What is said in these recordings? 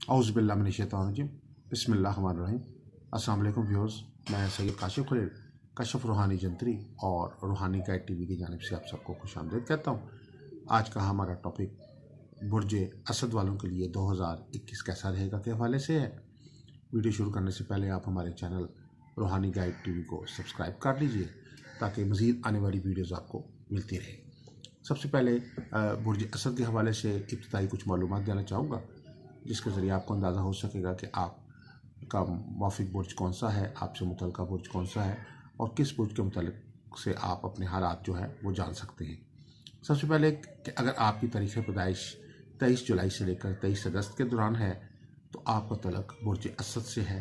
औज़ुबिल्लाहि मिनश्शैतानिर्रजीम बिस्मिल्लाहिर्रहमानिर्रहीम। अस्सलाम वालेकुम व्यूअर्स, मैं सैयद काशिफ खलील कशफ रूहानी जंतरी और रूहानी गाइड टीवी की जानिब से आप सबको खुशामदीद कहता हूँ। आज का हमारा टॉपिक बुर्ज असद वालों के लिए 2021 कैसा रहेगा के हवाले से है। वीडियो शुरू करने से पहले आप हमारे चैनल रूहानी गाइड टीवी को सब्सक्राइब कर लीजिए ताकि मज़ीद आने वाली वीडियोज़ आपको मिलती रहे। सबसे पहले बुर्ज असद के हवाले से इब्तिदाई कुछ मालूमात देना चाहूँगा जिसके ज़रिए आपको अंदाज़ा हो सकेगा कि आपका मुवाफ़िक बुर्ज कौन सा है, आपसे मुतल्लिक़ा बुर्ज कौन सा है और किस बुर्ज के मुतालिक से आप अपने हालात जो है वो जान सकते हैं। सबसे पहले कि अगर आपकी तारीख़ पैदाइश 23 जुलाई से लेकर 23 अगस्त के दौरान है तो आपका तल्लुक़ बुर्ज असद से है।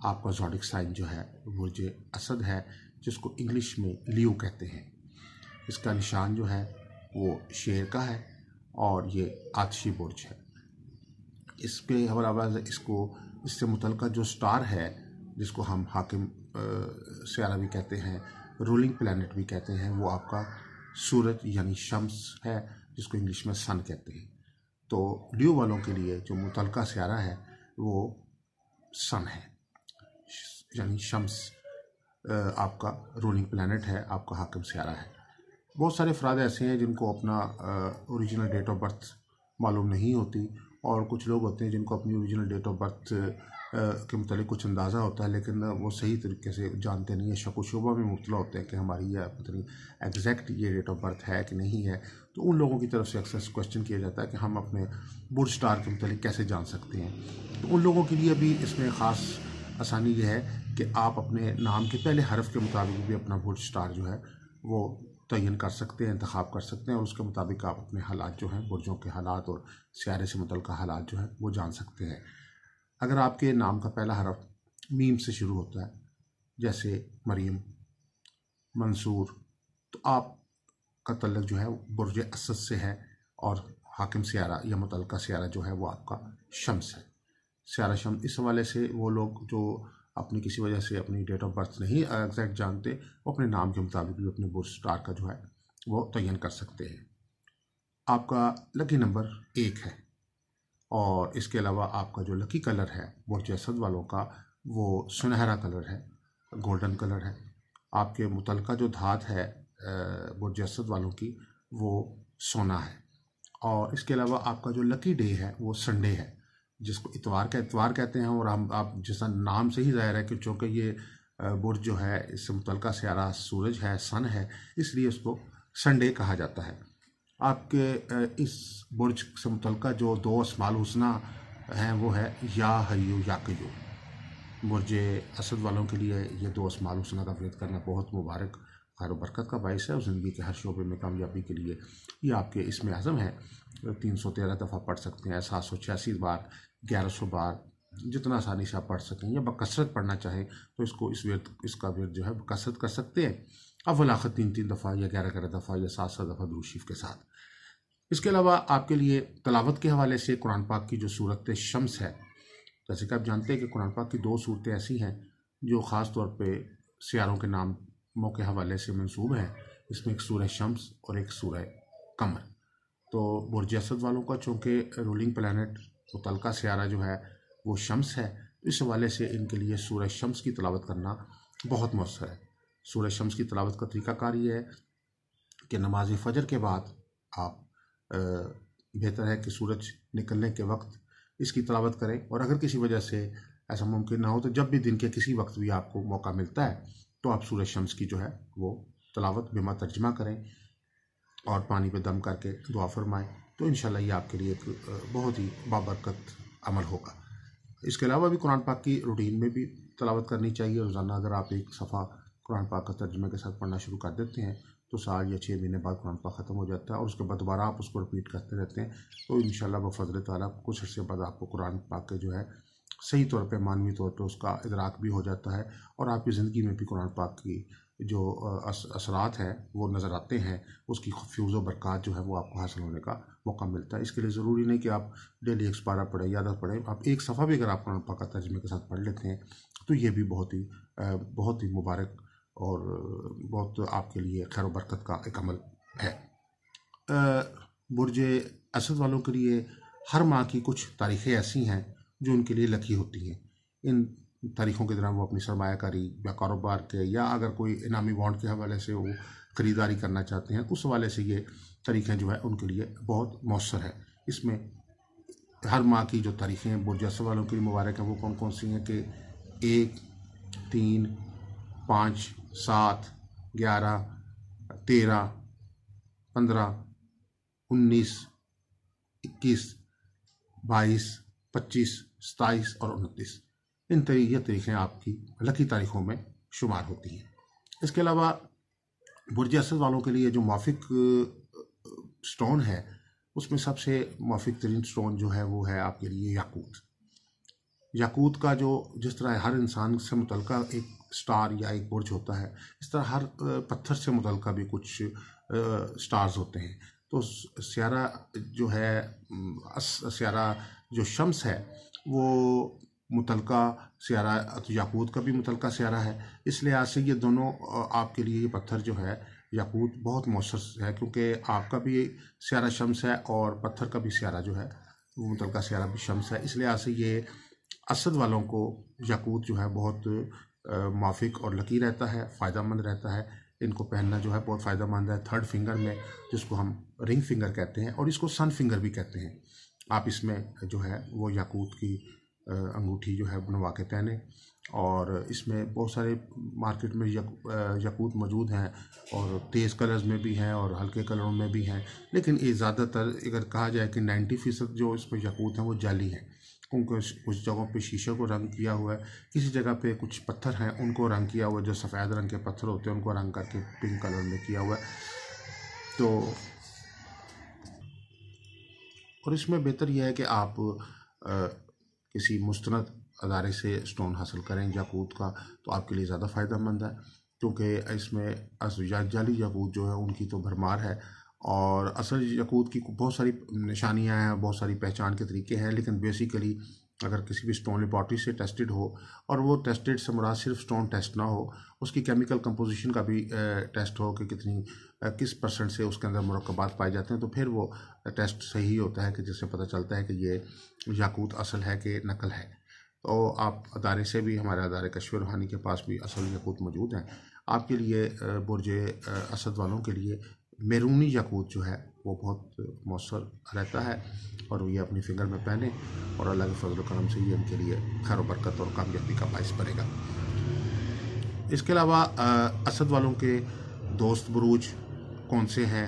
आपका ज़ोडिक साइन जो है बुर्ज असद है, जिसको इंग्लिश में लियो कहते हैं। इसका निशान जो है वो शेर का है और ये आतिशी बुर्ज है। इस पे हवाला इससे मुतल्लिक़ा जो स्टार है जिसको हम हाकिम सियारा भी कहते हैं, रूलिंग प्लैनेट भी कहते हैं, वो आपका सूरज यानी शम्स है, जिसको इंग्लिश में सन कहते हैं। तो लियो वालों के लिए जो मुतल्लिक़ा सियारा है वो सन है, यानी शम्स आपका रूलिंग प्लैनेट है, आपका हाकिम सियारा है। बहुत सारे अफराद ऐसे हैं जिनको अपना ओरिजिनल डेट ऑफ बर्थ मालूम नहीं होती और कुछ लोग होते हैं जिनको अपनी ओरिजिनल डेट ऑफ बर्थ के मुतालिक कुछ अंदाज़ा होता है, लेकिन वो सही तरीके से जानते नहीं है, शक व शुबा में मुब्तला होते हैं कि हमारी यह पता नहीं एग्जैक्ट ये डेट ऑफ बर्थ है कि नहीं है। तो उन लोगों की तरफ से अक्सर क्वेश्चन किया जाता है कि हम अपने बुर्ज स्टार के मुतालिक कैसे जान सकते हैं। तो उन लोगों के लिए भी इसमें ख़ास आसानी यह है कि आप अपने नाम के पहले हरफ के मुताबिक भी अपना बुर्ज स्टार जो है वो तयन कर सकते हैं, इंतखाब कर सकते हैं और उसके मुताबिक आप अपने हालात जो हैं, बुर्जों के हालात और सियारे से मुतल्लिक़ा हालात जो है वो जान सकते हैं। अगर आपके नाम का पहला हरफ मीम से शुरू होता है, जैसे मरीम, मंसूर, तो आपका तल्लुक़ जो है बुर्ज असद से है और हाकिम सियारा या मुतल्लिक़ा सियारा जो है वो आपका शम्स है, सियारा शम्स। इस हवाले से वो लोग जो अपनी किसी वजह से अपनी डेट ऑफ बर्थ नहीं एग्जैक्ट जानते, वो अपने नाम के मुताबिक भी अपने बुर्ज स्टार का जो है वो तयन कर सकते हैं। आपका लकी नंबर 1 है और इसके अलावा आपका जो लकी कलर है बुर्ज असद वालों का वो सुनहरा कलर है, गोल्डन कलर है। आपके मुतल्लिक़ा जो धात है बुर्ज असद वालों की वो सोना है और इसके अलावा आपका जो लकी डे है वो संडे है, जिसको इतवार कहते हैं। और हम आप जैसा नाम से ही ज़ाहिर है कि चूँकि ये बुर्ज जो है इससे मुतल्लिक़ा सियारा सूरज है, सन है, इसलिए उसको संडे कहा जाता है। आपके इस बुर्ज से मुतल्लिक़ा जो 2 अस्माउल हुस्ना हैं वो है या हय्यू या क़य्यूम। बुर्ज असद वालों के लिए ये 2 अस्माउल हुस्ना का विरद करना बहुत मुबारक खैर व बरकत का बाइस है और ज़िंदगी के हर शोबे में कामयाबी के लिए ये आपके इसमें आज़म है। 313 दफ़ा पढ़ सकते हैं, 786 बार, 1100 बार, जितना आसानी से आप पढ़ सकें या बकसरत पढ़ना चाहें तो इसका विरद जो है बकसरत कर सकते हैं। अव्वल आखिर 3-3 दफ़ा या 11-11 दफ़ा या 7-7 दफ़ा दुरूद शरीफ के साथ। इसके अलावा आपके लिए तलावत के हवाले से कुरान पाक की जो सूरत शम्स है, जैसे कि आप जानते हैं कि कुरान पाक की 2 सूरतें ऐसी हैं जो ख़ास तौर पे सियारों के नामों के हवाले से मंसूब हैं। इसमें एक सूरह शम्स और एक सूरह कमर। तो बुर्ज असद वालों का चूँकि रूलिंग प्लैनेट मुतल्लिक़ा सियारा जो है वो शम्स है, इस हवाले से इनके लिए सूरह शम्स की तलावत करना बहुत मौसर है। सूरह शम्स की तलावत का तरीक़ाकार ये है कि नमाज फ़जर के बाद आप बेहतर है कि सूरज निकलने के वक्त इसकी तलावत करें और अगर किसी वजह से ऐसा मुमकिन ना हो तो जब भी दिन के किसी वक्त भी आपको मौका मिलता है तो आप सूरह शम्स की जो है वो तलावत बिमा तर्जमा करें और पानी पे दम करके दुआ फरमाएं, तो इंशाल्लाह ये आपके लिए एक बहुत ही बाबरकत अमल होगा। इसके अलावा भी कुरान पाक की रूटीन में भी तलावत करनी चाहिए। रोज़ाना अगर आप एक सफ़ा कुरान पाक का तर्जुमे के साथ पढ़ना शुरू कर देते हैं तो साल या 6 महीने बाद कुरान पाक ख़त्म हो जाता है और उसके बाद दोबारा आप उसको रिपीट करते रहते हैं तो इंशाल्लाह बफ़ज़्ल ताला कुछ अर्से बाद आपको कुरान पाक के जो है सही तौर पे मानवी तौर पे उसका इदराक भी हो जाता है और आपकी ज़िंदगी में भी कुरान पाक की जो असरात हैं वो नज़र आते हैं, उसकी फ्यूज़ व बरक़ात जो है वो आपको हासिल होने का मौका मिलता है। इसके लिए ज़रूरी नहीं कि आप डेली 1 पारा पढ़ें या 10 पढ़ें, आप एक सफ़ा भी अगर आप कुरान पाक का तर्जुमे के साथ पढ़ लेते हैं तो ये भी बहुत ही मुबारक और बहुत आपके लिए खैर व बरकत का एक अमल है। बुर्ज असद वालों के लिए हर माह की कुछ तारीख़ें ऐसी हैं जो उनके लिए लकी होती हैं। इन तारीखों के दौरान वो अपनी सरमायाकारी या कारोबार के या अगर कोई इनामी बॉन्ड के हवाले से वो ख़रीदारी करना चाहते हैं, उस हवाले से ये तारीखें जो है उनके लिए बहुत मौसर है। इसमें हर माह की जो तारीखें बुर्ज असद वालों के लिए मुबारक हैं वो कौन कौन सी हैं कि 1, 3, 5, 7, 11, 13, 15, 19, 21, 22, 25, 27 और 29। ये तारीखें आपकी लकी तारीखों में शुमार होती हैं। इसके अलावा बुर्ज असद वालों के लिए जो माफिक स्टोन है, उसमें सबसे माफिक तरीन स्टोन जो है वो है आपके लिए याकूत। याकूत का जो जिस तरह हर इंसान से मुतल्लिका एक स्टार या एक बुर्ज होता है, इस तरह हर पत्थर से मुतल्लिका भी कुछ स्टार्स होते हैं। तो स्यारा जो है, स्यारा जो शम्स है वो मुतल्लिका स्यारा, तो याकूत का भी मुतल्लिका स्यारा है। इस लिहाज से ये दोनों आपके लिए ये पत्थर जो है याकूत बहुत मौसर है, क्योंकि आपका भी स्यारा शम्स है और पत्थर का भी स्यारा जो है वो मुतल्लिका स्यारा भी शम्स है। इस लिहाज से ये असद वालों को याकूत जो है बहुत माफिक और लकी रहता है, फ़ायदेमंद रहता है। इनको पहनना जो है बहुत फ़ायदेमंद है। 3rd फिंगर में, जिसको हम रिंग फिंगर कहते हैं और इसको सन फिंगर भी कहते हैं, आप इसमें जो है वो याकूत की अंगूठी जो है बनवा के पहने। और इसमें बहुत सारे मार्केट में याकूत मौजूद हैं और तेज़ कलर्स में भी हैं और हल्के कलरों में भी हैं, लेकिन ये ज़्यादातर अगर कहा जाए कि 90% जो इसमें याकूत हैं वो जाली हैं, क्योंकि कुछ जगहों पे शीशे को रंग किया हुआ है, किसी जगह पे कुछ पत्थर हैं उनको रंग किया हुआ है, जो सफ़ेद रंग के पत्थर होते हैं उनको रंग करके पिंक कलर में किया हुआ है। तो और इसमें बेहतर यह है कि आप किसी मुस्तनद अदारे से स्टोन हासिल करें याकूत का, तो आपके लिए ज़्यादा फ़ायदेमंद है, क्योंकि इसमें जाली याकूत जो है उनकी तो भरमार है और असल याकूत की बहुत सारी निशानियां हैं, बहुत सारी पहचान के तरीके हैं। लेकिन बेसिकली अगर किसी भी स्टोन लेबॉर्ट्री से टेस्टेड हो, और वो टेस्टेड से मुराद सिर्फ स्टोन टेस्ट ना हो, उसकी केमिकल कंपोजिशन का भी टेस्ट हो कि किस % से उसके अंदर मुरक्कबात पाए जाते हैं, तो फिर वो टेस्ट सही होता है कि जिससे पता चलता है कि ये याकूत असल है कि नकल है। तो आप अदारे से भी, हमारे अदारे कश्फ रूहानी के पास भी असल याकूत मौजूद हैं। आपके लिए बुर्ज असद वालों के लिए मैरूनी याकूत जो है वो बहुत मौसर रहता है और ये अपनी फिंगर में पहने और अल्लाह के फजल करम से ये उनके लिए खैर बरकत और कामयाबी का बाइस बनेगा। इसके अलावा असद वालों के दोस्त बुरूज कौन से हैं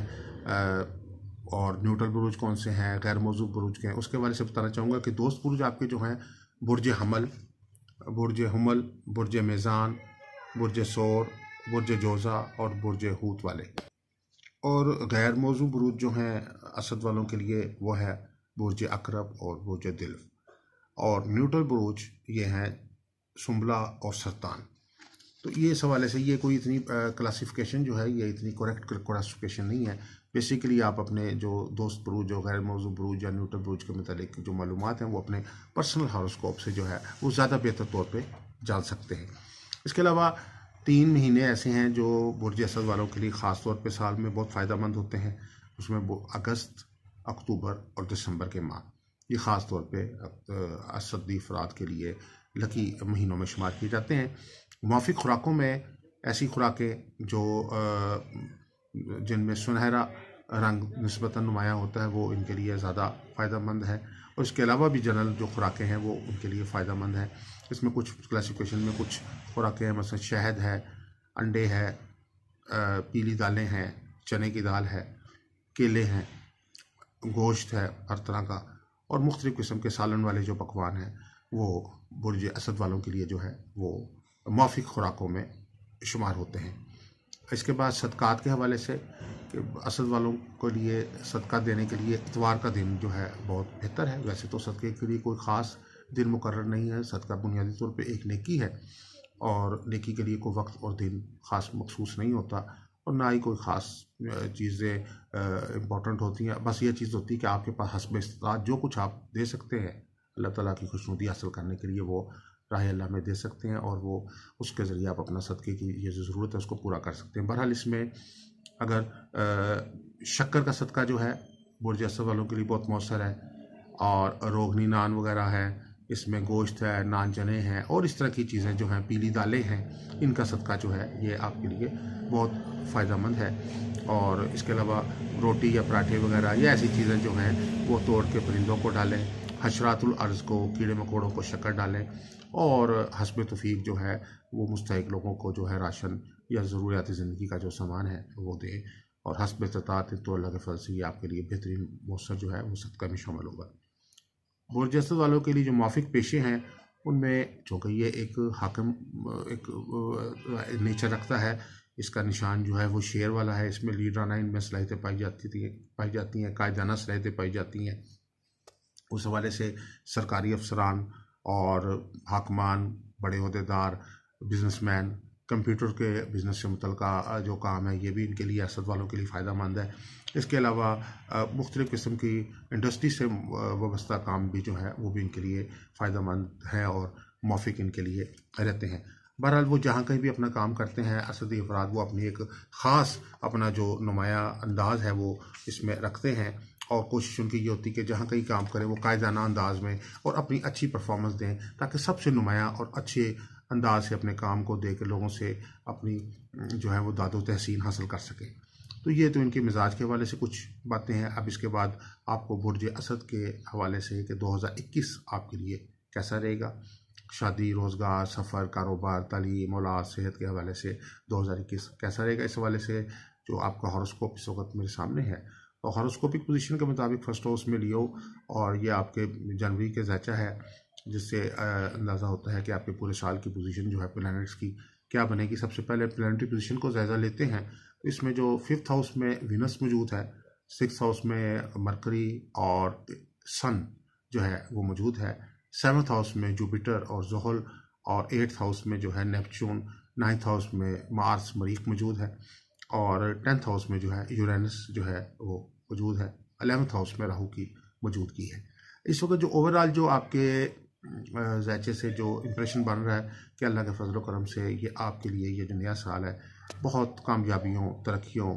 और न्यूट्रल बुरूज कौन से हैं, गैर मौजूद बुरूज के हैं, उसके बारे से बताना चाहूँगा कि दोस्त बुरूज आपके जो हैं बुर्ज हमल, बुर्ज मेज़ान, बुर्ज सोर, बुर्ज जोज़ा और बुर्ज हूत वाले। और गैर मौजू बुरूज जो हैं असद वालों के लिए वो है बुर्ज अकरब और बुर्ज दिल्फ। और न्यूट्रल बुरूज ये हैं सुम्बला और सरतान। तो ये इस हवाले से ये कोई इतनी क्लासिफिकेशन जो है ये इतनी करेक्ट क्लासिफिकेशन नहीं है। बेसिकली आप अपने जो दोस्त बुरूज, जो गैर मौजू बुरूज या न्यूट्रल बुरूज के मतलब जो मालूमात हैं वो अपने पर्सनल हॉरोस्कोप से जो है वो ज़्यादा बेहतर तौर पे जान सकते हैं। इसके अलावा 3 महीने ऐसे हैं जो बुर्ज असद वालों के लिए ख़ास तौर पे साल में बहुत फ़ायदेमंद होते हैं। उसमें अगस्त, अक्टूबर और दिसंबर के माह ये ख़ास तौर पे असदी अफराद के लिए लकी महीनों में शुमार किए जाते हैं। माफिक खुराकों में ऐसी खुराकें जो जिनमें सुनहरा रंग निस्बतन नुमायाँ होता है वो इनके लिए ज़्यादा फ़ायदेमंद है। और इसके अलावा भी जनरल जो खुराकें हैं वो उनके लिए फ़ायदेमंद हैं। इसमें कुछ क्लासिफिकेशन में कुछ खुराकें हैं, मसलन शहद है, अंडे है, पीली दालें हैं, चने की दाल है, केले हैं, गोश्त है हर तरह का, और मुख्तलिफ़ किस्म के सालन वाले जो पकवान हैं वो बुर्ज असद वालों के लिए जो है वो माफिक खुराकों में शुमार होते हैं। इसके बाद सदक़ात के हवाले से कि असद वालों के लिए सदका देने के लिए इतवार का दिन जो है बहुत बेहतर है। वैसे तो सदक़े के लिए कोई ख़ास दिन मुकर्रर नहीं है, सदका बुनियादी तौर पे एक नेकी है और नेकी के लिए कोई वक्त और दिन ख़ास मखसूस नहीं होता और ना ही कोई ख़ास चीज़ें इम्पोर्टेंट होती हैं। बस ये चीज़ होती है कि आपके पास हस्ब इस्तात जो कुछ आप दे सकते हैं अल्लाह ताला की खुशनुदी हासिल करने के लिए वो राह अल्लाह में दे सकते हैं और वो उसके ज़रिए आप अपना सदक़े की ये जो ज़रूरत है उसको पूरा कर सकते हैं। बहरहाल इसमें अगर शक्कर का सदका जो है बुर्ज असद वालों के लिए बहुत मौसर है और रोगनी नान वगैरह है, इसमें गोश्त है, नान चने हैं और इस तरह की चीज़ें जो हैं, पीली दालें हैं, इनका सदका जो है ये आपके लिए बहुत फ़ायदेमंद है। और इसके अलावा रोटी या पराठे वगैरह या ऐसी चीज़ें जो हैं वो तोड़ के परिंदों को डालें, हशरातुल अर्ज़ को, कीड़े मकोड़ों को शक्कर डालें और हस्ब तौफीक जो है वो मुस्तहिक लोगों को जो है राशन या ज़रूरियाती ज़िंदगी का जो सामान है वो दें। और हस्ब इस्तात तो अल्लाह के फजल से ये आपके लिए बेहतरीन मौसर जो है वो सदका में शामिल होगा। बुर्जसद वालों के लिए जो माफिक पेशे हैं उनमें चूँकि ये एक हाकिम एक नेचर रखता है, इसका निशान जो है वो शेर वाला है, इसमें लीडराना इनमें सलाहियतें पाई जाती हैं, कायदाना सलाहियतें पाई जाती हैं। उस हवाले से सरकारी अफसरान और हाकमान, बड़े अहदेदार, बिजनेसमैन, कंप्यूटर के बिज़नेस से मुतल्लिक़ जो काम है ये भी इनके लिए, असद वालों के लिए फ़ायदेमंद है। इसके अलावा मुख्तलिफ़ किस्म की इंडस्ट्री से वाबस्ता काम भी जो है वो भी इनके लिए फ़ायदेमंद है और मौफिक इनके लिए रहते हैं। बहरहाल वो जहाँ कहीं भी अपना काम करते हैं, असदी अफराद वो अपनी एक ख़ास अपना जो नुमाया अंदाज़ है वो इसमें रखते हैं और कोशिश उनकी ये होती है कि जहाँ कहीं काम करें वो कायदाना अंदाज में और अपनी अच्छी परफॉर्मेंस दें, ताकि सबसे नुमाया और अच्छे अंदाज से अपने काम को दे के लोगों से अपनी जो है वो दादो तहसीन हासिल कर सकें। तो ये तो इनके मिजाज के हवाले से कुछ बातें हैं। अब इसके बाद आपको बुर्ज असद के हवाले से कि 2021 आपके लिए कैसा रहेगा, शादी, रोज़गार, सफ़र, कारोबार, तालीम, औलाद, सेहत के हवाले से 2021 कैसा रहेगा, इस हवाले से जो आपका हॉरोस्कोप इस वक्त मेरे सामने है। तो हॉरोस्कोपिक पोजीशन के मुताबिक फर्स्ट हाउस में लियो और ये आपके जनवरी के ज़ैचा है, जिससे अंदाज़ा होता है कि आपके पूरे साल की पोजीशन जो है प्लैनेट्स की क्या बनेगी। सबसे पहले प्लैनेटरी पोजीशन को जायज़ा लेते हैं। तो इसमें जो 5th हाउस में वीनस मौजूद है, 6th हाउस में मरकरी और सन जो है वो मौजूद है, 7th हाउस में जुपिटर और ज़ुहल और 8th हाउस में जो है नेपच्यून, 9th हाउस में मार्स मरीख मौजूद है और 10th हाउस में जो है यूरेनस जो है वो मौजूद है, 11th हाउस में राहु की मौजूदगी है। इस वक्त जो ओवरऑल जो आपके ज़ैचे से जो इम्प्रेशन बन रहा है कि अल्लाह के फजल करम से ये आपके लिए ये जो नया साल है बहुत कामयाबियों, तरक्कियों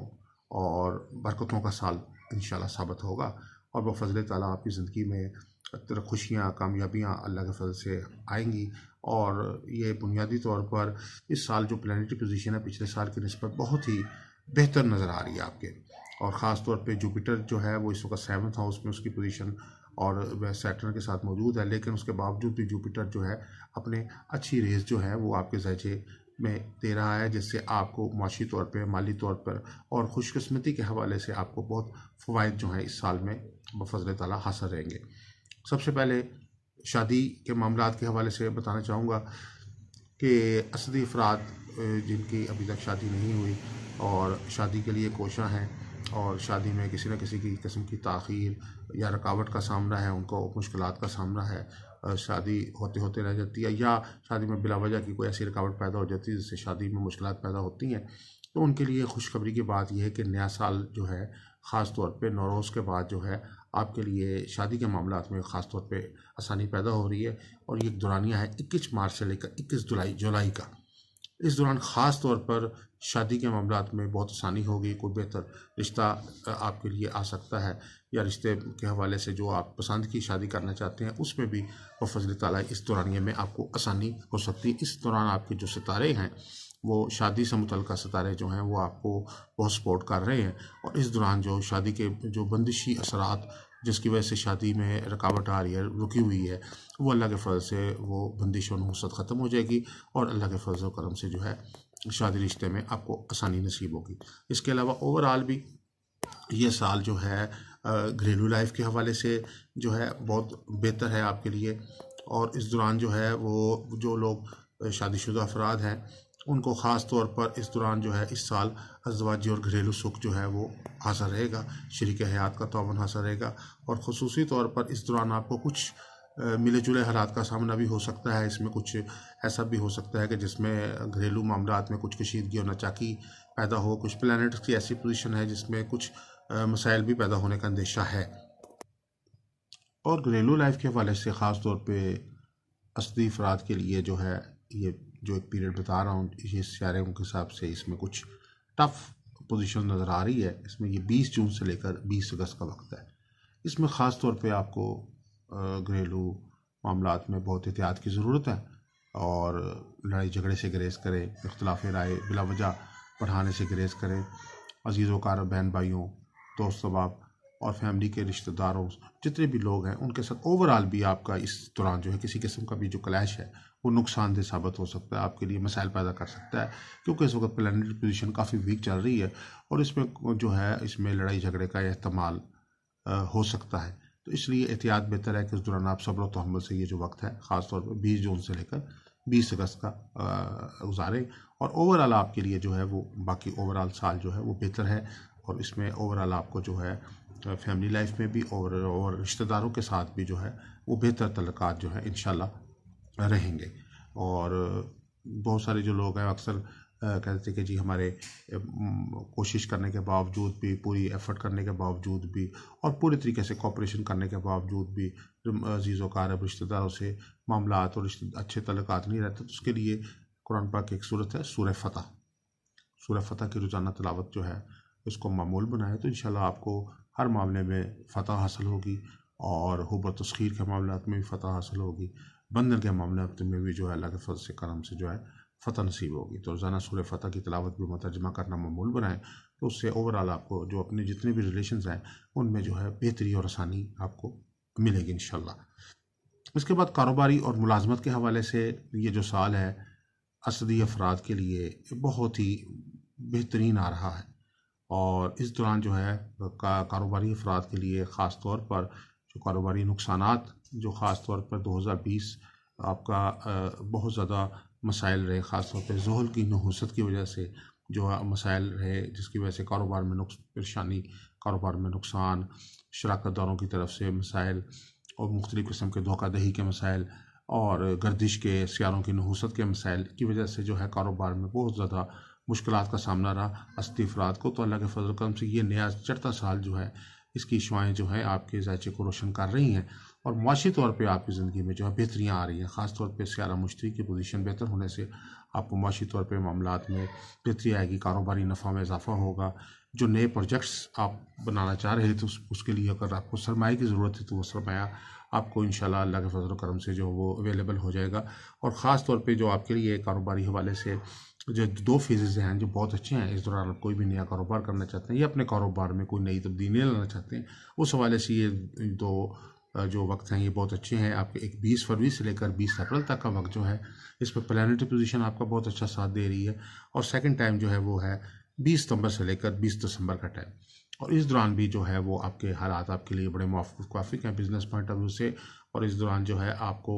और बरकतों का साल इंशाल्लाह साबित होगा और बफज़ल ताला आपकी ज़िंदगी में खुशियाँ, कामयाबियाँ अल्लाह के फजल से आएंगी। और ये बुनियादी तौर पर इस साल जो प्लैनेटरी पोजीशन है पिछले साल की निस्बत बहुत ही बेहतर नज़र आ रही है आपके। और ख़ास तौर पे जुपिटर जो है वो इस वक्त 7th हाउस में उसकी पोजीशन और वह सैटर्न के साथ मौजूद है, लेकिन उसके बावजूद भी जुपिटर जो है अपने अच्छी रेस जो है वो आपके ज़ैचे में दे रहा है, जिससे आपको माशी तौर पे, माली तौर पर और खुशकिस्मती के हवाले से आपको बहुत फ़वाइद जो हैं इस साल में बफज़ल ताला हासिल रहेंगे। सबसे पहले शादी के मामलात के हवाले से बताना चाहूँगा कि असदी अफराद जिनकी अभी तक शादी नहीं हुई और शादी के लिए कोशां हैं और शादी में किसी न किसी की किस्म की ताख़ीर या रुकावट का सामना है, उनको मुश्किलात का सामना है, शादी होते होते रह जाती है या शादी में बिला वजह की कोई ऐसी रुकावट पैदा हो जाती है जिससे शादी में मुश्किलात पैदा होती हैं, तो उनके लिए खुशखबरी की बात यह है कि नया साल जो है ख़ास तौर पे नौरोज़ के बाद जो है आपके लिए शादी के मामलात में ख़ास तौर पे आसानी पैदा हो रही है। और ये एक दौरानिया है 21 मार्च से लेकर 21 जुलाई का। इस दौरान ख़ास तौर पर शादी के मामलात में बहुत आसानी होगी, कोई बेहतर रिश्ता आपके लिए आ सकता है या रिश्ते के हवाले से जो आप पसंद की शादी करना चाहते हैं उसमें भी बफज़ल ताला इस दौरानिए में आपको आसानी हो सकती है। इस दौरान आपके जो सितारे हैं वो शादी से मुतल्लिक़ सितारे जो हैं वो आपको बहुत सपोर्ट कर रहे हैं और इस दौरान जो शादी के जो बंदिशी असरात जिसकी वजह से शादी में रुकावट आ रही है, रुकी हुई है, वो अल्लाह के फजल से वो बंदिश और नुसरत ख़त्म हो जाएगी और अल्लाह के फजल करम से जो है शादी रिश्ते में आपको आसानी नसीब होगी। इसके अलावा ओवरऑल भी ये साल जो है घरेलू लाइफ के हवाले से जो है बहुत बेहतर है आपके लिए। और इस दौरान जो है वो जो लोग शादीशुदा अफराद हैं उनको ख़ास तौर पर इस दौरान जो है इस साल अज़वाजी और घरेलू सुख जो है वो हासिल रहेगा, शरीक हयात का तावन हासिल रहेगा और ख़ुसूसी तौर पर इस दौरान आपको कुछ मिले जुले हालात का सामना भी हो सकता है। इसमें कुछ ऐसा भी हो सकता है कि जिसमें घरेलू मामलात में कुछ कशीदगी और नाचाकी पैदा हो, कुछ प्लैनेट्स की ऐसी पोजीशन है जिसमें कुछ मसाइल भी पैदा होने का अंदेशा है। और घरेलू लाइफ के हवाले से ख़ास तौर पे असदी अफराद के लिए जो है ये जो एक पीरियड बता रहा हूँ ये सियारों के हिसाब से इसमें कुछ टफ़ पोजीशन नज़र आ रही है। इसमें ये 20 जून से लेकर 20 अगस्त का वक्त है। इसमें ख़ास तौर पे आपको घरेलू मामलात में बहुत एहतियात की ज़रूरत है और लड़ाई झगड़े से गुरेज करें, इख्तिलाफ राय बिला वजह बढ़ाने से गुरेज करें। अजीज़ वकार बहन भाइयों, दोस्त अहबाब और फैमिली के रिश्तेदारों, जितने भी लोग हैं उनके साथ ओवरऑल भी आपका इस दौरान जो है किसी किस्म का भी जो क्लैश है वो नुकसानदेह साबित हो सकता है, आपके लिए मसाइल पैदा कर सकता है, क्योंकि इस वक्त प्लैनेटरी पोजीशन काफ़ी वीक चल रही है और इसमें जो है इसमें लड़ाई झगड़े का एहतमाल हो सकता है। तो इसलिए एहतियात बेहतर है कि उस दौरान आप सब्र और तहम्मुल से ये जो वक्त है ख़ासतौर पर 20 जून से लेकर 20 अगस्त का गुजारें और ओवरऑल आपके लिए जो है वो बाकी ओवरऑल साल जो है वो बेहतर है और इसमें ओवरऑल आपको जो है फैमिली लाइफ में भी और रिश्तेदारों के साथ भी जो है वो बेहतर तल्लुकात जो है इंशाल्लाह रहेंगे। और बहुत सारे जो लोग हैं अक्सर कहते हैं कि जी हमारे कोशिश करने के बावजूद भी, पूरी एफर्ट करने के बावजूद भी और पूरी तरीके से कोऑपरेशन करने के बावजूद भी अजीज़ों कारब रिश्तेदारों से मामलात और अच्छे तल्लुकात नहीं रहते, तो उसके लिए कुरान पाक की एक सूरत है सूरह फतह। सूरह फतह की रोज़ाना तिलावत जो है उसको मामूल बनाए तो इंशाल्लाह आपको हर मामले में फ़तह हासिल होगी और हुब तस्खीर के मामलात में भी फ़तह हासिल होगी, बंधन के मामलात में भी जो है अल्लाह के फजल से करम से जो है फ़तह नसीब होगी। तो रोज़ाना सूरह फतह की तिलावत भी मुतरजमा करना मामूल बनाएं तो उससे ओवरऑल आपको जो अपने जितने भी रिलेशंस हैं उनमें जो है बेहतरी और आसानी आपको मिलेगी इंशाल्लाह। इसके बाद कारोबारी और मुलाजमत के हवाले से ये जो साल है असदी अफराद के लिए बहुत ही बेहतरीन आ रहा है और इस दौरान जो है कारोबारी अफराद के लिए ख़ास तौर पर जो कारोबारी नुकसानात जो ख़ास तौर पर 2020 आपका बहुत ज़्यादा मसाइल रहे, ख़ास तौर पर ज़ोहल की नहुसत की वजह से जो मसाइल रहे जिसकी वजह से कारोबार में परेशानी, कारोबार में नुकसान, शराकतदारों की तरफ से मसाइल और मुख्तलिफ़ किस्म के धोखाधही के मसाइल और गर्दिश के सियारों की नहुसत के मसाइल की वजह से जो है कारोबार में बहुत ज़्यादा मुश्किलात का सामना रहा असदी अफराद को। तो अल्लाह के फजल करम से ये नया चढ़ता साल जो है इसकी शुआएँ जो है आपके ज़ायचे को रोशन कर रही हैं और मुआशी तौर पे आपकी ज़िंदगी में जो है बेहतरियाँ आ रही हैं। ख़ास तौर पे सियारा मुश्तरी की पोजीशन बेहतर होने से आपको मुआशी तौर पे मामलात में बेहतरी आएगी, कारोबारी नफ़ा में इजाफा होगा। जो नए प्रोजेक्ट्स आप बनाना चाह रहे थे तो उसके लिए अगर आपको सरमाए की ज़रूरत है तो वो सरमाया आपको इंशाल्लाह अल्लाह के फजल करम से जो वो अवेलेबल हो जाएगा। और ख़ास तौर पे जो आपके लिए कारोबारी हवाले से जो 2 फेजेज़ हैं जो बहुत अच्छे हैं, इस दौरान आप कोई भी नया कारोबार करना चाहते हैं या अपने कारोबार में कोई नई तब्दीली लाना चाहते हैं, उस हवाले से ये 2 जो वक्त हैं ये बहुत अच्छे हैं। आपके एक 20 फरवरी से लेकर 20 अप्रैल तक का वक्त जो है इसमें प्लैनेटरी पोजीशन आपका बहुत अच्छा साथ दे रही है और सेकंड टाइम जो है वो है 20 सितंबर से लेकर 20 दिसंबर का टाइम और इस दौरान भी जो है वो आपके हालात आपके लिए बड़े मुवाफ़िक हैं बिज़नेस पॉइंट ऑफ व्यू से। और इस दौरान जो है आपको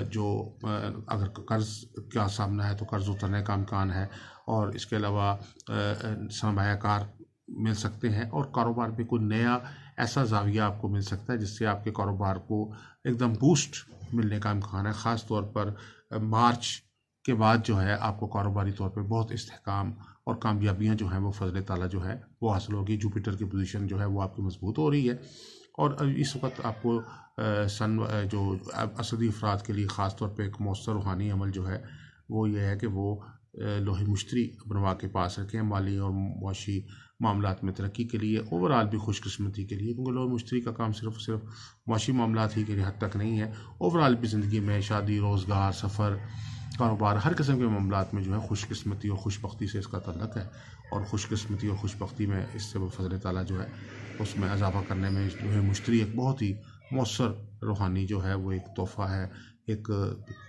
जो अगर कर्ज़ का सामना है तो कर्ज़ उतरने का इम्कान है और इसके अलावा सरमायाकार मिल सकते हैं और कारोबार पे कोई नया ऐसा ज़ाविया आपको मिल सकता है जिससे आपके कारोबार को एकदम बूस्ट मिलने का इम्कान है। ख़ास तौर पर मार्च के बाद जो है आपको कारोबारी तौर पे बहुत इस्तेहकाम और कामयाबियां जो हैं वो फजल ताला जो है वो हासिल होगी। जुपिटर की पोजीशन जो है वो आपकी मजबूत हो रही है और इस वक्त आपको सन जो असदी अफराद के लिए ख़ास तौर पे एक मौसर रूहानी अमल जो है वो ये है कि वो लोहे मुश्तरी बनवा के पास रखें माली और मुआशी मामलात में तरक्की के लिए, ओवरऑल भी खुशकिस्मती के लिए, क्योंकि लोहे मुश्तरी का काम सिर्फ मुआशी मामलात ही के हद तक नहीं है, ओवरऑल भी ज़िंदगी में शादी, रोज़गार, सफ़र, कारोबार, हर किस्म के मामलात में जो है खुशकिस्मती और खुशबख्ती से इसका तल्लक है और खुशकिस्मती और खुशबख्ती में इससे वो फजल ताला जो है उसमें इजाफा करने में लोहे मुश्तरी एक बहुत ही मौसर रूहानी जो है वो एक तोहफ़ा है, एक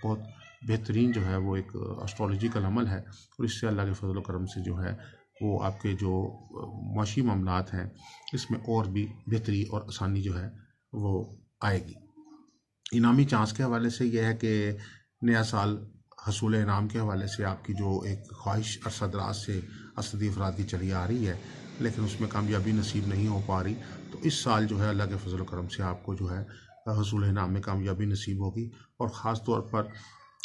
बहुत बेहतरीन जो है वो एक एस्ट्रोलॉजिकल अमल है और इससे अल्लाह के फजल करम से जो है वो आपके जो मुआशी मामलात हैं इसमें और भी बेहतरी और आसानी जो है वो आएगी। इनामी चांस के हवाले से यह है कि नया साल हसूल इनाम के हवाले से आपकी जो एक ख्वाहिश अरसा दराज से असदी अफराद की चली आ रही है लेकिन उसमें कामयाबी नसीब नहीं हो पा रही, तो इस साल जो है अल्लाह के फजल करम से आपको जो है हसूल इनाम में कामयाबी नसीब होगी। और ख़ास तौर पर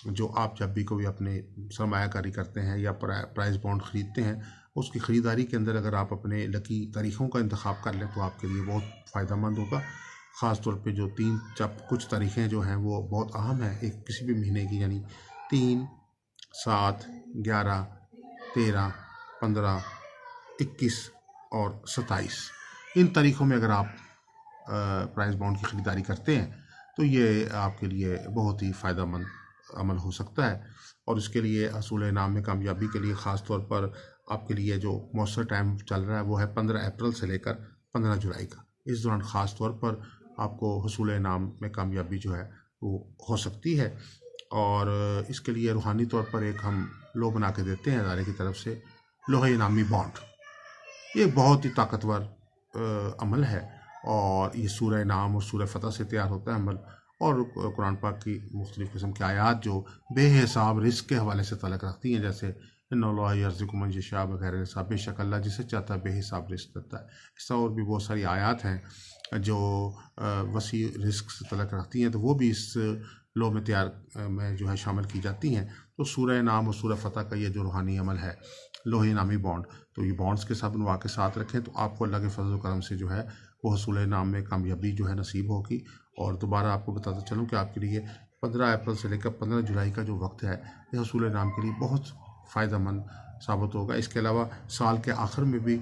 जो आप जब भी कोई अपने सरमायाकारी करते हैं या प्राइज़ बॉन्ड ख़रीदते हैं उसकी ख़रीदारी के अंदर अगर आप अपने लकी तारीख़ों का इंतखाब कर लें तो आपके लिए बहुत फ़ायदेमंद होगा। ख़ास तौर पे जो कुछ तारीख़ें जो हैं वो बहुत अहम हैं एक किसी भी महीने की, यानी 3, 7, 11, 13, 15, 21 और 27। इन तारीख़ों में अगर आप प्राइज़ बॉन्ड की ख़रीदारी करते हैं तो ये आपके लिए बहुत ही फ़ायदेमंद अमल हो सकता है। और इसके लिए हसूल इनाम में कामयाबी के लिए ख़ास तौर पर आपके लिए जो मौसर टाइम चल रहा है वो है 15 अप्रैल से लेकर 15 जुलाई का। इस दौरान ख़ास तौर पर आपको हसूल इनाम में कामयाबी जो है वो हो सकती है। और इसके लिए रूहानी तौर पर एक हम लो बना के देते हैं अदारे की तरफ से, लोहे इनामी बॉन्ड। ये बहुत ही ताकतवर अमल है और ये सूरह इनाम और सूरह फतह से तैयार होता है अमल। और कुरान पाक की मुख्तलिफ़ किस्म की आयात जो बेहिसाब रिस्क के हवाले से तलक रखती हैं, जैसे अर्ज़ुकुम यशा बगैर हिसाब, बेशक अल्लाह जिसे चाहता है बेहिसाब रिस्क देता है। इस तरह और भी बहुत सारी आयात हैं जो वसी रिस्क से तलक रखती हैं, तो वो भी इस लो में तैयार में जो है शामिल की जाती हैं। तो सूरह इनाम और सूरह फतह का ये जो रूहानी अमल है लोहे इनामी बॉन्ड, तो ये बॉन्ड्स के साथ बनवा के साथ रखें तो आपको अल्लाह के फजल करम से जो है वो हसूल इनाम में कामयाबी जो है नसीब होगी। और दोबारा आपको बताता चलूँ कि आपके लिए 15 अप्रैल से लेकर 15 जुलाई का जो वक्त है ये हसूल इनाम के लिए बहुत फ़ायदेमंद साबित होगा। इसके अलावा साल के आखिर में भी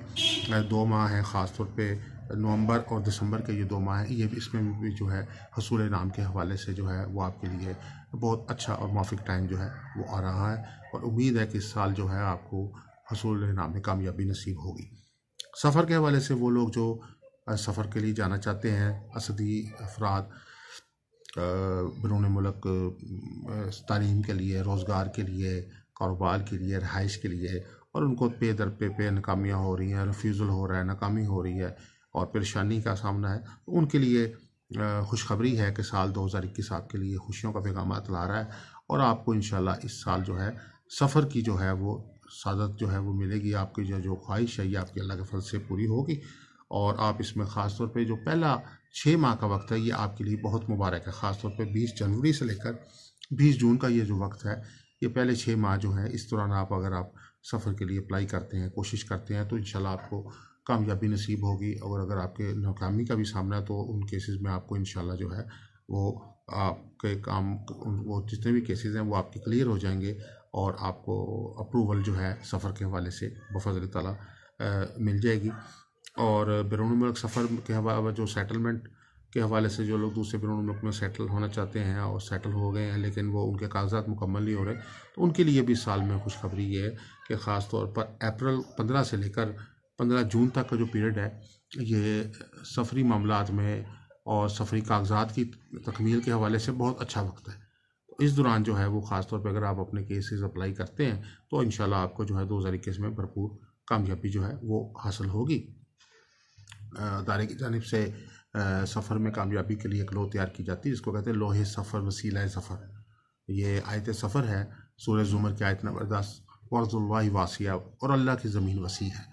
2 माह हैं, ख़ास तौर पे नवंबर और दिसंबर के ये 2 माह हैं, ये भी इसमें भी जो है हसूल इनाम के हवाले से जो है वो आपके लिए बहुत अच्छा और मुवाफ़िक टाइम जो है वो आ रहा है। और उम्मीद है कि इस साल जो है आपको हसूल इनाम में कामयाबी नसीब होगी। सफ़र के हवाले से वो लोग जो सफ़र के लिए जाना चाहते हैं, असदी अफराद बैरून मुल्क तालीम के लिए, रोज़गार के लिए, कारोबार के लिए, रहाइश के लिए, और उनको पे दर पे नाकामियाँ हो रही हैं, रिफ्यूज़ल हो रहा है, नाकामी हो रही है और परेशानी का सामना है, तो उनके लिए खुशखबरी है कि साल 2021 आपके लिए खुशियों का पैगामात ला रहा है। और आपको इंशाल्लाह इस साल जो है सफ़र की जो है वो सादत जो है वो मिलेगी। आपकी जो ख्वाहिश है ये आपकी अल्लाह के फजल से पूरी होगी। और आप इसमें ख़ास तौर पे जो पहला 6 माह का वक्त है ये आपके लिए बहुत मुबारक है। ख़ास तौर पे 20 जनवरी से लेकर 20 जून का ये जो वक्त है, ये पहले 6 माह जो है, इस दौरान आप अगर आप सफ़र के लिए अप्लाई करते हैं, कोशिश करते हैं, तो इंशाल्लाह आपको कामयाबी नसीब होगी। और अगर आपके नाकामी का भी सामना है तो उन केसेस में आपको इंशाल्लाह जो है वो आपके काम वो जितने भी केसेस हैं वो आपके क्लियर हो जाएंगे और आपको अप्रूवल जो है सफ़र के हवाले से बफ़ज़ल ताला मिल जाएगी। और बैरून मुल्क सफ़र के हवाले जो सेटलमेंट के हवाले से जो लोग दूसरे बैरून मुल्क में सेटल होना चाहते हैं और सेटल हो गए हैं लेकिन वो उनके कागजात मुकम्मल नहीं हो रहे, तो उनके लिए भी साल में खुशखबरी ये है कि ख़ास तौर पर अप्रैल 15 से लेकर 15 जून तक का जो पीरियड है ये सफरी मामलात में और सफरी कागजात की तकमील के हवाले से बहुत अच्छा वक्त है। तो इस दौरान जो है वो ख़ास तौर पर अगर आप अपने केसेस अप्लाई करते हैं तो इंशाल्लाह आपको जो है 2021 में भरपूर कामयाबी जो है वो हासिल होगी। अदारे की जानिब से सफ़र में कामयाबी के लिए एक लो तैयार की जाती है जिसको कहते हैं लोहे सफ़र वसीला सफ़र। ये आयत सफ़र है सूरह ज़ुमर की आयत नंबर 10, वर्ज़ुल्लाहि वासिया, और अल्लाह की ज़मीन वसी है।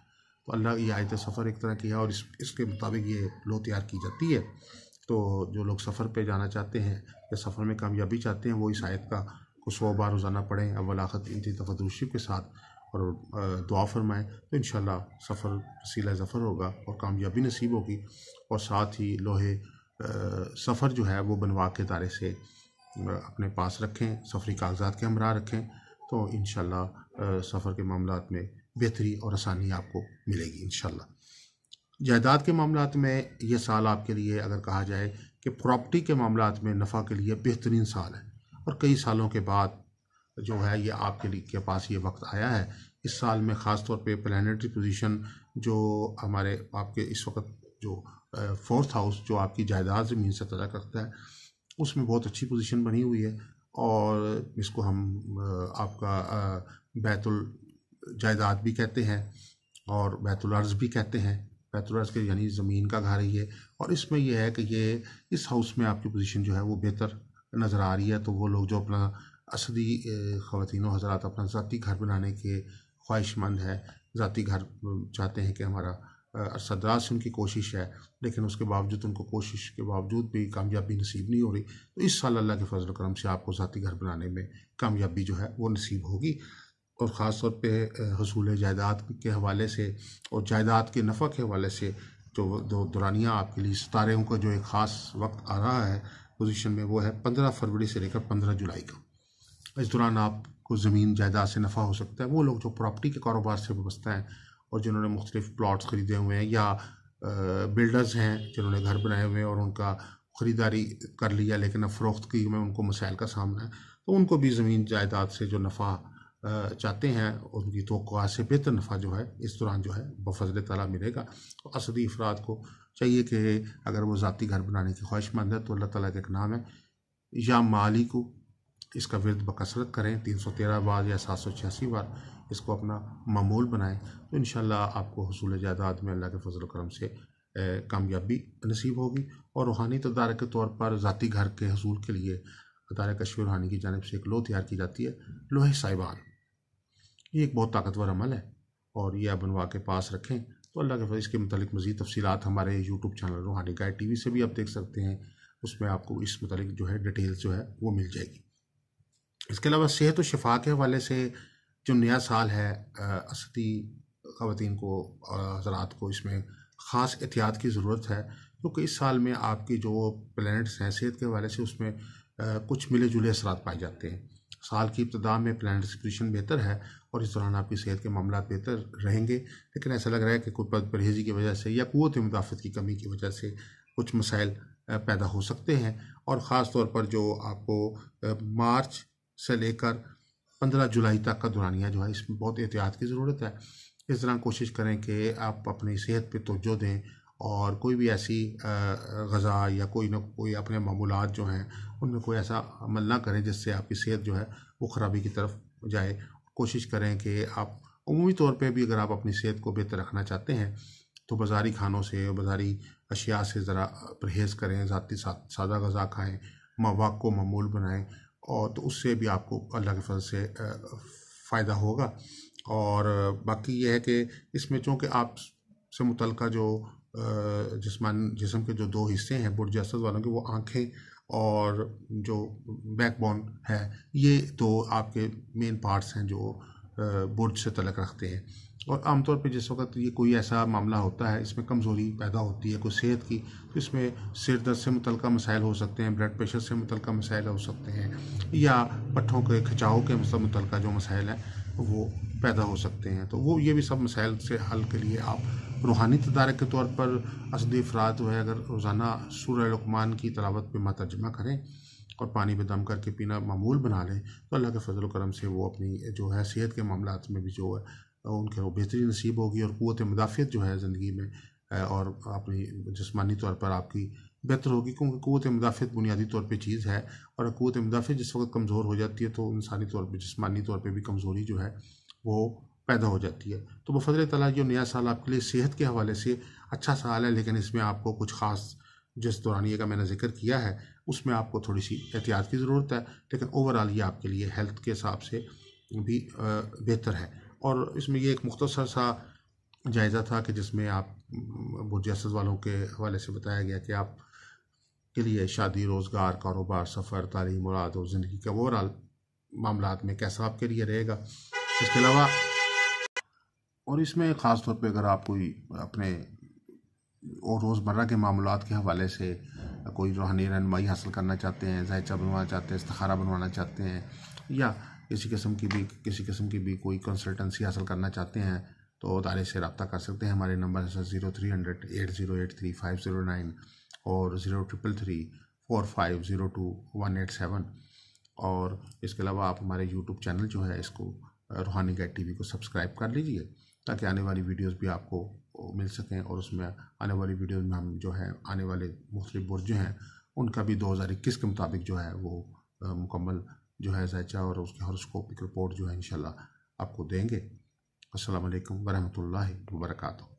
तो अल्लाह ये आयत सफ़र एक तरह की है और इसके मुताबिक ये लो तैयार की जाती है। तो जो लोग सफ़र पे जाना चाहते हैं या सफ़र में कामयाबी चाहते हैं वो इस आयत का को 100 बार रोज़ाना पढ़ें अव्वल आखिर 3 दफ़ा दुरूद शरीफ के साथ और दुआ फरमाएं, तो इंशाल्लाह सफ़र वसीला ज़फ़र होगा और कामयाबी नसीब होगी। और साथ ही लोहे सफ़र जो है वो बनवा के दायरे से अपने पास रखें, सफरी कागजात के हमरा रखें, तो इंशाल्लाह सफ़र के मामलात में बेहतरी और आसानी आपको मिलेगी इंशाल्लाह। जायदाद के मामलात में ये साल आपके लिए अगर कहा जाए कि प्रॉपर्टी के मामलात में नफ़ा के लिए बेहतरीन साल है और कई सालों के बाद जो है ये आपके लिए के पास ये वक्त आया है। इस साल में ख़ास तौर पे प्लानिटरी पोजीशन जो हमारे आपके इस वक्त जो 4th हाउस जो आपकी जायदाद ज़मीन से तल्लुक़ रखता है उसमें बहुत अच्छी पोजीशन बनी हुई है और इसको हम आपका बैतुल जायदाद भी कहते हैं और बैतुल अर्ज़ भी कहते हैं। बैतुल अर्ज़ के यानी ज़मीन का घर ही है और इसमें यह है कि ये इस हाउस में आपकी पोजीशन जो है वो बेहतर नज़र आ रही है। तो वो लोग जो अपना असदी ख़वातीन हज़रात अपना ज़ाती घर बनाने के ख्वाहिशमंद है, ज़ाती घर चाहते हैं कि हमारा अरसदराज से उनकी कोशिश है लेकिन उसके बावजूद उनको कोशिश के बावजूद भी कामयाबी नसीब नहीं हो रही, तो इस साल अल्लाह के फजल करम से आपको ज़ाती घर बनाने में कामयाबी जो है वो नसीब होगी। और ख़ास तौर पे हसूल जायदाद के हवाले से और जायदाद के नफ़ा के हवाले से जो दौरानिया आपके लिए सितारों का जो एक ख़ास वक्त आ रहा है पोजीशन में वो है 15 फरवरी से लेकर 15 जुलाई का। इस दौरान आपको ज़मीन जायदाद से नफ़ा हो सकता है। वो लोग जो प्रॉपर्टी के कारोबार से वाबस्ता हैं और जिन्होंने मुख्तलिफ प्लॉट्स ख़रीदे हुए हैं या बिल्डर्स हैं जिन्होंने घर बनाए हुए हैं और उनका ख़रीदारी कर लिया लेकिन अब फ़रोख्तगी में उनको मसाइल का सामना है, तो उनको भी ज़मीन जायदाद से जो नफ़ा चाहते हैं उनकी तवक्कुआ से बेहतर नफ़ा जो है इस दौरान जो है बफ़ज़ल ताला मिलेगा। तो असदी अफराद को चाहिए कि अगर वो ज़ाती घर बनाने की ख्वाहिशमंद है तो अल्लाह ताला का एक नाम है या माली को, इसका विर्द बकसरत करें 313 बार या 786 बार इसको अपना मामूल बनाएं, तो इंशाअल्लाह आपको हुसूल जायदाद में अल्लाह के फजल करम से कामयाबी नसीब होगी। और रूहानी तदारक के तौर पर ज़ाती घर के हसूल के लिए अदारे कश्फ रूहानी की जानिब से एक लोह तैयार की जाती है, लोहे साहिबान। ये एक बहुत ताकतवर अमल है और ये आप बनवा के पास रखें तो अल्लाह के फजल इसके मतलब मज़ीद तफसीलात हमारे यूट्यूब चैनल रूहानी गाइड टीवी से भी आप देख सकते हैं, उसमें आपको इस मतलब जो है डिटेल्स जो है वो मिल जाएगी। इसके अलावा सेहत और शिफा के हवाले से जो नया साल है, असदी ख़वातीन को हज़रात को इसमें ख़ास एहतियात की ज़रूरत है, क्योंकि इस साल में आपकी जो प्लैनेट्स हैं सेहत के हवाले से उसमें कुछ मिले जुले असरात पाए जाते हैं। साल की इब्तिदा में प्लैनेट्स की पोजीशन बेहतर है और इस दौरान आपकी सेहत के मामला बेहतर रहेंगे, लेकिन ऐसा लग रहा है कि कोई परहेज़ी की वजह से या क़ुव्वत मुदाफ़त की कमी की वजह से कुछ मसाइल पैदा हो सकते हैं। और ख़ास तौर पर जो आपको मार्च से लेकर 15 जुलाई तक का दौरानिया जो है इसमें बहुत एहतियात की ज़रूरत है। इस दौरान कोशिश करें कि आप अपनी सेहत पे तवज्जो दें और कोई भी ऐसी ग़ज़ा या कोई ना कोई अपने मामूलात जो हैं उनमें कोई ऐसा अमल ना करें जिससे आपकी सेहत जो है वो ख़राबी की तरफ जाए। कोशिश करें कि आप उमूमी तौर पे भी अगर आप अपनी सेहत को बेहतर रखना चाहते हैं तो बाज़ारी खानों से, बाज़ारी अशिया से ज़रा परहेज़ करें, ज़ाती सादा ग़ज़ा खाएँ, मवाक़ को मामूल बनाएँ और तो उससे भी आपको अल्लाह के फज़ल से फ़ायदा होगा। और बाकी ये है कि इसमें चूँकि आप से मुतल्लिक़ा जो जिस्म के जो दो हिस्से हैं बुर्ज असद वालों के, वो आँखें और जो बैकबोन है, ये तो आपके मेन पार्ट्स हैं जो बुर्ज से तल्लुक़ रखते हैं। और आमतौर पे जिस वक्त ये कोई ऐसा मामला होता है इसमें कमज़ोरी पैदा होती है कोई सेहत की, तो इसमें सिर दर्द से मुतल्लिक़ा मसाइल हो सकते हैं, ब्लड प्रेशर से मुतल्लिक़ा मसाइल हो सकते हैं या पट्ठों के खिंचाव के मुतल्लिक़ा जो मसाइल हैं वो पैदा हो सकते हैं। तो वो ये भी सब मसाइल से हल के लिए आप रूहानी तदारक के तौर पर असदी अफराद जो है अगर रोज़ाना सूरह लुक़मान की तिलावत पे तर्जुमा करें और पानी में दम करके पीना मामूल बना लें तो अल्लाह के फजल करम से वो अपनी जो है सेहत के मामलात में भी जो है उनके वो बेहतरी नसीब होगी और क़ुव्वत मुदाफ़ियत जो है ज़िंदगी में और अपनी जिस्मानी तौर पर आपकी बेहतर होगी, क्योंकि क़ुव्वत मुदाफ़ियत बुनियादी तौर पे चीज़ है और क़ुव्वत मुदाफ़ियत जिस वक्त कमज़ोर हो जाती है तो इंसानी तौर पे जिस्मानी तौर पे भी कमज़ोरी जो है वो पैदा हो जाती है। तो बफ़ज़ल ताला जो नया साल आपके लिए सेहत के हवाले से अच्छा साल है, लेकिन इसमें आपको कुछ ख़ास जिस दौरानिए का मैंने ज़िक्र किया है उसमें आपको थोड़ी सी एहतियात की ज़रूरत है, लेकिन ओवरऑल ये आपके लिए हेल्थ के हिसाब से भी बेहतर है। और इसमें ये एक मुख्तसर सा जायज़ा था कि जिसमें आप बुर्ज असद वालों के हवाले से बताया गया कि आप के लिए शादी, रोज़गार, कारोबार, सफ़र, तालीम, औलाद और ज़िंदगी के ओवरऑल मामलात में कैसा आपके लिए रहेगा। इसके अलावा और इसमें ख़ास तौर पे अगर आप कोई अपने और रोज़मर्रा के मामलात के हवाले से कोई रूहानी रहनुमाई हासिल करना चाहते हैं, ज़ायचा बनवाना चाहते हैं, इस्तिखारा बनवाना चाहते हैं या किसी किस्म की भी कोई कंसल्टेंसी हासिल करना चाहते हैं तो अदारे से रब्ता कर सकते हैं। हमारे नंबर है 0300 8083 और 0333 4502 187। और इसके अलावा आप हमारे यूट्यूब चैनल जो है इसको रूहानी गाइड टीवी को सब्सक्राइब कर लीजिए ताकि आने वाली वीडियोस भी आपको मिल सकें और उसमें आने वाली वीडियोस में हम जो है आने वाले मुख्तलिफ बुर्ज हैं उनका भी 2021 के मुताबिक जो है वो मुकम्मल जो है ज़ायचा और उसकी हॉरोस्कोपिक रिपोर्ट जो है इंशाल्लाह आपको देंगे। अस्सलाम वालेकुम वरहमतुल्लाहि वबरकातुहू।